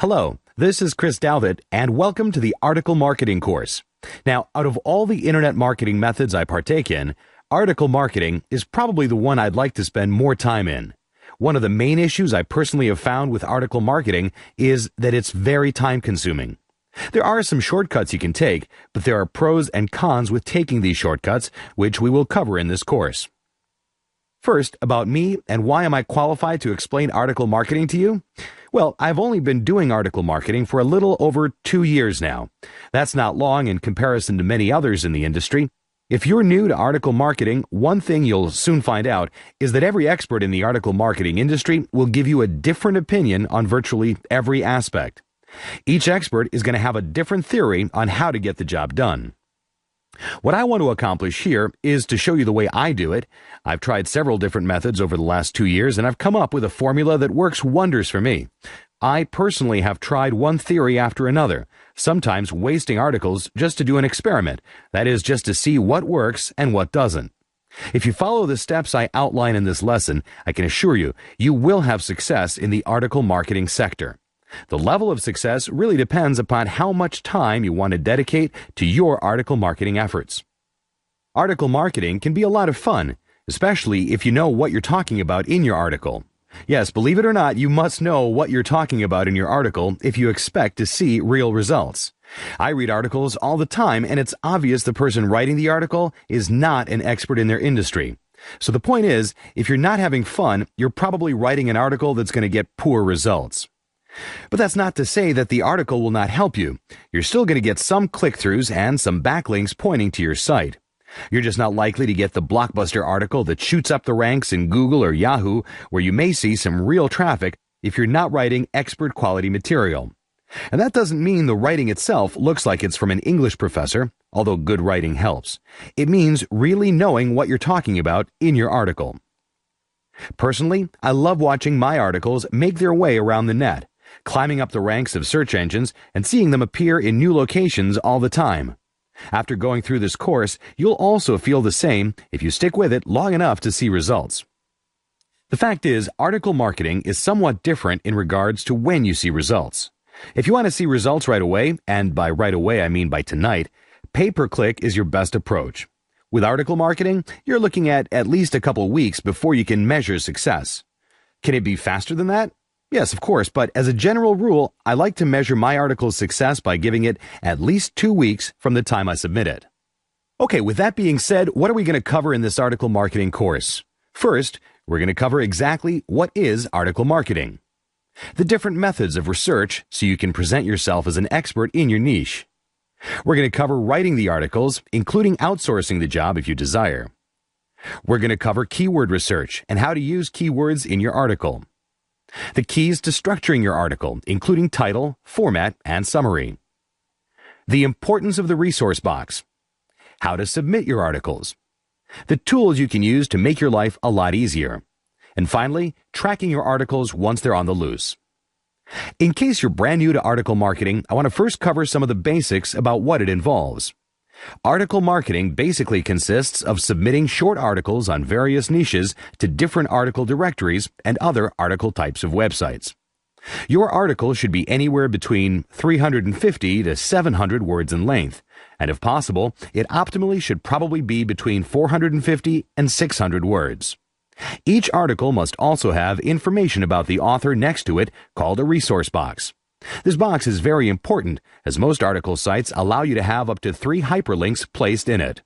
Hello, this is Chris Dalvitt, and welcome to the Article Marketing course. Now, out of all the internet marketing methods I partake in, article marketing is probably the one I'd like to spend more time in. One of the main issues I personally have found with article marketing is that it's very time-consuming. There are some shortcuts you can take, but there are pros and cons with taking these shortcuts, which we will cover in this course. First, about me and why am I qualified to explain article marketing to you? Well, I've only been doing article marketing for a little over 2 years now. That's not long in comparison to many others in the industry. If you're new to article marketing, one thing you'll soon find out is that every expert in the article marketing industry will give you a different opinion on virtually every aspect. Each expert is going to have a different theory on how to get the job done. What I want to accomplish here is to show you the way I do it. I've tried several different methods over the last 2 years, and I've come up with a formula that works wonders for me. I personally have tried one theory after another, sometimes wasting articles just to do an experiment, that is, just to see what works and what doesn't. If you follow the steps I outline in this lesson, I can assure you, you will have success in the article marketing sector. The level of success really depends upon how much time you want to dedicate to your article marketing efforts. Article marketing can be a lot of fun, especially if you know what you're talking about in your article. Yes, believe it or not, you must know what you're talking about in your article if you expect to see real results. I read articles all the time, and it's obvious the person writing the article is not an expert in their industry. So the point is, if you're not having fun, you're probably writing an article that's going to get poor results. But that's not to say that the article will not help you. You're still going to get some click-throughs and some backlinks pointing to your site. You're just not likely to get the blockbuster article that shoots up the ranks in Google or Yahoo, where you may see some real traffic if you're not writing expert quality material. And that doesn't mean the writing itself looks like it's from an English professor, although good writing helps. It means really knowing what you're talking about in your article. Personally, I love watching my articles make their way around the net, climbing up the ranks of search engines and seeing them appear in new locations all the time. After going through this course, you'll also feel the same if you stick with it long enough to see results. The fact is, article marketing is somewhat different in regards to when you see results. If you want to see results right away, and by right away I mean by tonight, pay-per-click is your best approach. With article marketing, you're looking at least a couple weeks before you can measure success. Can it be faster than that? Yes, of course, but as a general rule, I like to measure my article's success by giving it at least 2 weeks from the time I submit it. Okay, with that being said, what are we going to cover in this article marketing course? First, we're going to cover exactly what is article marketing, the different methods of research so you can present yourself as an expert in your niche. We're going to cover writing the articles, including outsourcing the job if you desire. We're going to cover keyword research and how to use keywords in your article. The keys to structuring your article, including title, format, and summary. The importance of the resource box. How to submit your articles. The tools you can use to make your life a lot easier. And finally, tracking your articles once they're on the loose. In case you're brand new to article marketing, I want to first cover some of the basics about what it involves. Article marketing basically consists of submitting short articles on various niches to different article directories and other article types of websites. Your article should be anywhere between 350 to 700 words in length, and if possible, it optimally should probably be between 450 and 600 words. Each article must also have information about the author next to it called a resource box. This box is very important, as most article sites allow you to have up to 3 hyperlinks placed in it.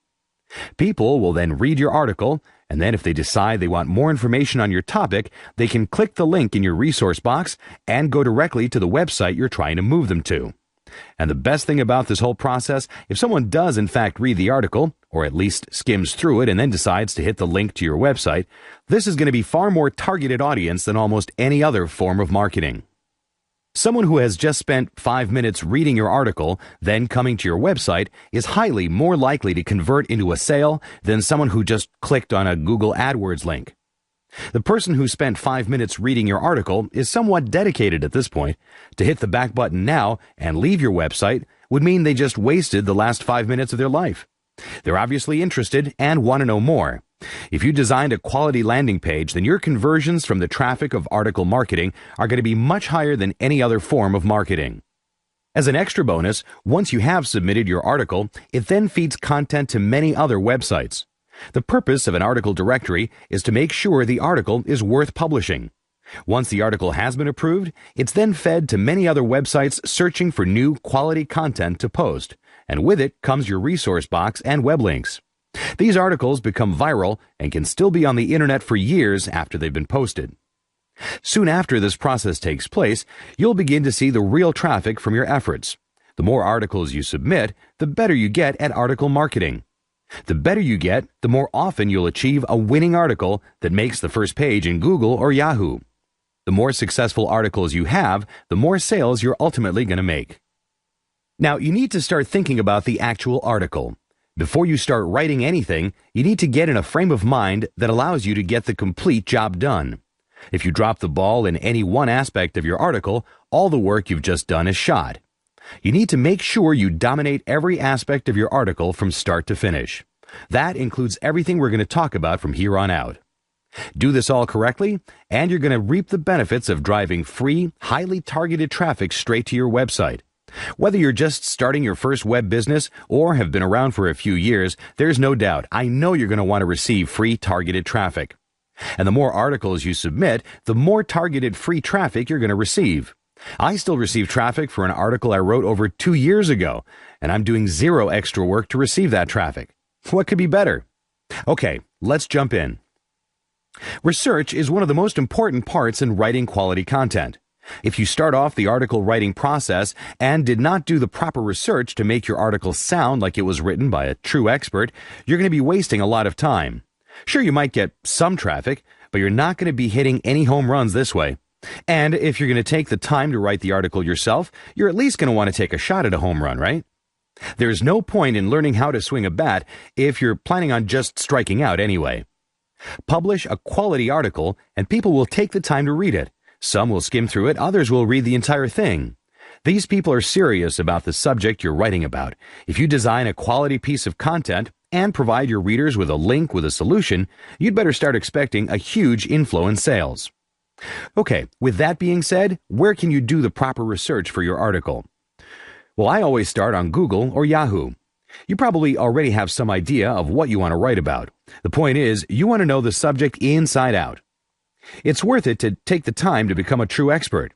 People will then read your article, and then if they decide they want more information on your topic, they can click the link in your resource box and go directly to the website you're trying to move them to. And the best thing about this whole process, if someone does in fact read the article, or at least skims through it and then decides to hit the link to your website, this is going to be far more targeted audience than almost any other form of marketing. Someone who has just spent 5 minutes reading your article, then coming to your website, is highly more likely to convert into a sale than someone who just clicked on a Google AdWords link. The person who spent 5 minutes reading your article is somewhat dedicated at this point. To hit the back button now and leave your website would mean they just wasted the last 5 minutes of their life. They're obviously interested and want to know more, If you designed a quality landing page, then your conversions from the traffic of article marketing are going to be much higher than any other form of marketing. As an extra bonus, once you have submitted your article, it then feeds content to many other websites. The purpose of an article directory is to make sure the article is worth publishing. Once the article has been approved, it's then fed to many other websites searching for new quality content to post, and with it comes your resource box and web links. These articles become viral and can still be on the internet for years after they've been posted. Soon after this process takes place, you'll begin to see the real traffic from your efforts. The more articles you submit, the better you get at article marketing. The better you get, the more often you'll achieve a winning article that makes the first page in Google or Yahoo. The more successful articles you have, the more sales you're ultimately going to make. Now, you need to start thinking about the actual article. Before you start writing anything, you need to get in a frame of mind that allows you to get the complete job done. If you drop the ball in any one aspect of your article, all the work you've just done is shot. You need to make sure you dominate every aspect of your article from start to finish. That includes everything we're going to talk about from here on out. Do this all correctly, and you're going to reap the benefits of driving free, highly targeted traffic straight to your website. Whether you're just starting your first web business or have been around for a few years, there's no doubt, I know you're going to want to receive free targeted traffic. And the more articles you submit, the more targeted free traffic you're going to receive. I still receive traffic for an article I wrote over 2 years ago, and I'm doing zero extra work to receive that traffic. What could be better? Okay, let's jump in. Research is one of the most important parts in writing quality content. If you start off the article writing process and did not do the proper research to make your article sound like it was written by a true expert, you're going to be wasting a lot of time. Sure, you might get some traffic, but you're not going to be hitting any home runs this way. And if you're going to take the time to write the article yourself, you're at least going to want to take a shot at a home run, right? There's no point in learning how to swing a bat if you're planning on just striking out anyway. Publish a quality article, and people will take the time to read it. Some will skim through it, others will read the entire thing. These people are serious about the subject you're writing about. If you design a quality piece of content and provide your readers with a link with a solution, you'd better start expecting a huge inflow in sales. Okay, with that being said, where can you do the proper research for your article? Well, I always start on Google or Yahoo. You probably already have some idea of what you want to write about. The point is, you want to know the subject inside out. It's worth it to take the time to become a true expert.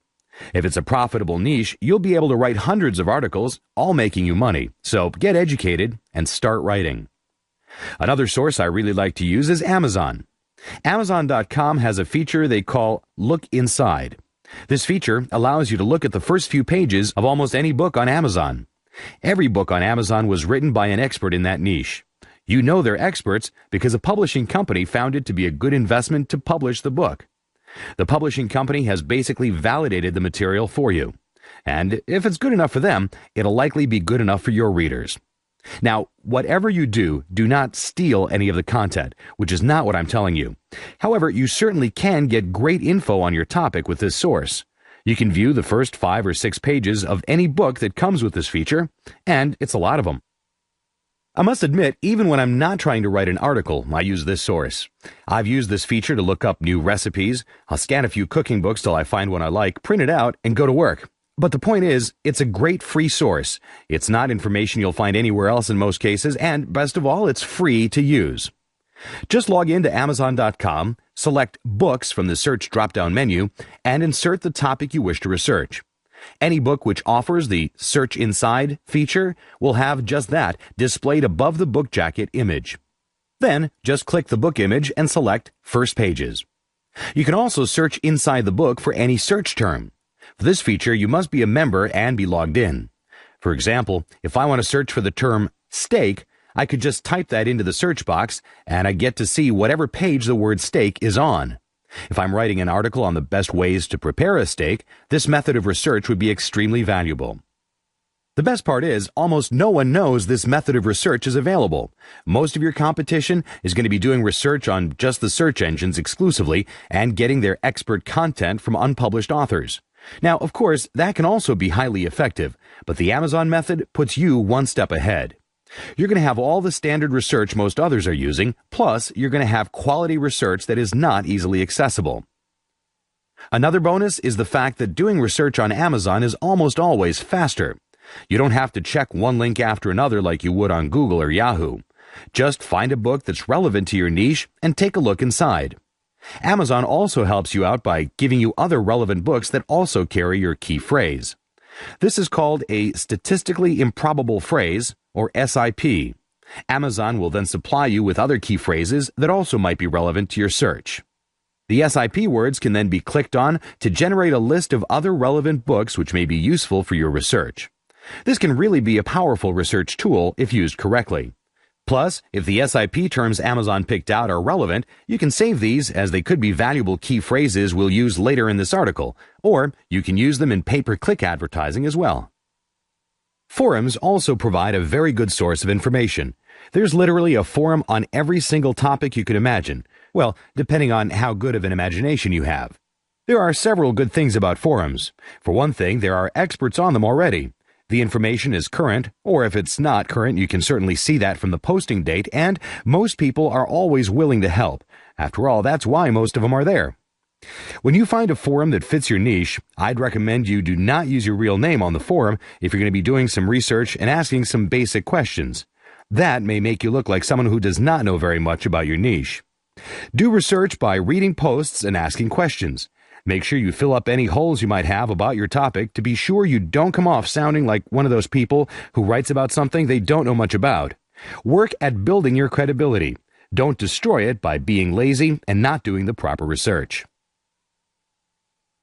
If it's a profitable niche, you'll be able to write hundreds of articles, all making you money. So get educated and start writing. Another source I really like to use is Amazon. Amazon.com has a feature they call Look Inside. This feature allows you to look at the first few pages of almost any book on Amazon. Every book on Amazon was written by an expert in that niche. You know they're experts because a publishing company found it to be a good investment to publish the book. The publishing company has basically validated the material for you. And if it's good enough for them, it'll likely be good enough for your readers. Now, whatever you do, do not steal any of the content, which is not what I'm telling you. However, you certainly can get great info on your topic with this source. You can view the first 5 or 6 pages of any book that comes with this feature, and it's a lot of them. I must admit, even when I'm not trying to write an article, I use this source. I've used this feature to look up new recipes. I'll scan a few cooking books till I find one I like, print it out, and go to work. But the point is, it's a great free source. It's not information you'll find anywhere else in most cases, and best of all, it's free to use. Just log into Amazon.com, select Books from the search drop-down menu, and insert the topic you wish to research. Any book which offers the Search Inside feature will have just that displayed above the book jacket image. Then, just click the book image and select First Pages. You can also search inside the book for any search term. For this feature, you must be a member and be logged in. For example, if I want to search for the term steak, I could just type that into the search box, and I get to see whatever page the word steak is on. If I'm writing an article on the best ways to prepare a steak, this method of research would be extremely valuable. The best part is, almost no one knows this method of research is available. Most of your competition is going to be doing research on just the search engines exclusively and getting their expert content from unpublished authors. Now, of course, that can also be highly effective, but the Amazon method puts you one step ahead. You're going to have all the standard research most others are using, plus you're going to have quality research that is not easily accessible. Another bonus is the fact that doing research on Amazon is almost always faster. You don't have to check one link after another like you would on Google or Yahoo. Just find a book that's relevant to your niche and take a look inside. Amazon also helps you out by giving you other relevant books that also carry your key phrase. This is called a statistically improbable phrase, or SIP. Amazon will then supply you with other key phrases that also might be relevant to your search. The SIP words can then be clicked on to generate a list of other relevant books which may be useful for your research. This can really be a powerful research tool if used correctly. Plus, if the SIP terms Amazon picked out are relevant, you can save these as they could be valuable key phrases we'll use later in this article, or you can use them in pay-per-click advertising as well. Forums also provide a very good source of information. There's literally a forum on every single topic you could imagine. Well, depending on how good of an imagination you have. There are several good things about forums. For one thing, there are experts on them already. The information is current, or if it's not current, you can certainly see that from the posting date, and most people are always willing to help. After all, that's why most of them are there. When you find a forum that fits your niche, I'd recommend you do not use your real name on the forum if you're going to be doing some research and asking some basic questions. That may make you look like someone who does not know very much about your niche. Do research by reading posts and asking questions. Make sure you fill up any holes you might have about your topic to be sure you don't come off sounding like one of those people who writes about something they don't know much about. Work at building your credibility. Don't destroy it by being lazy and not doing the proper research.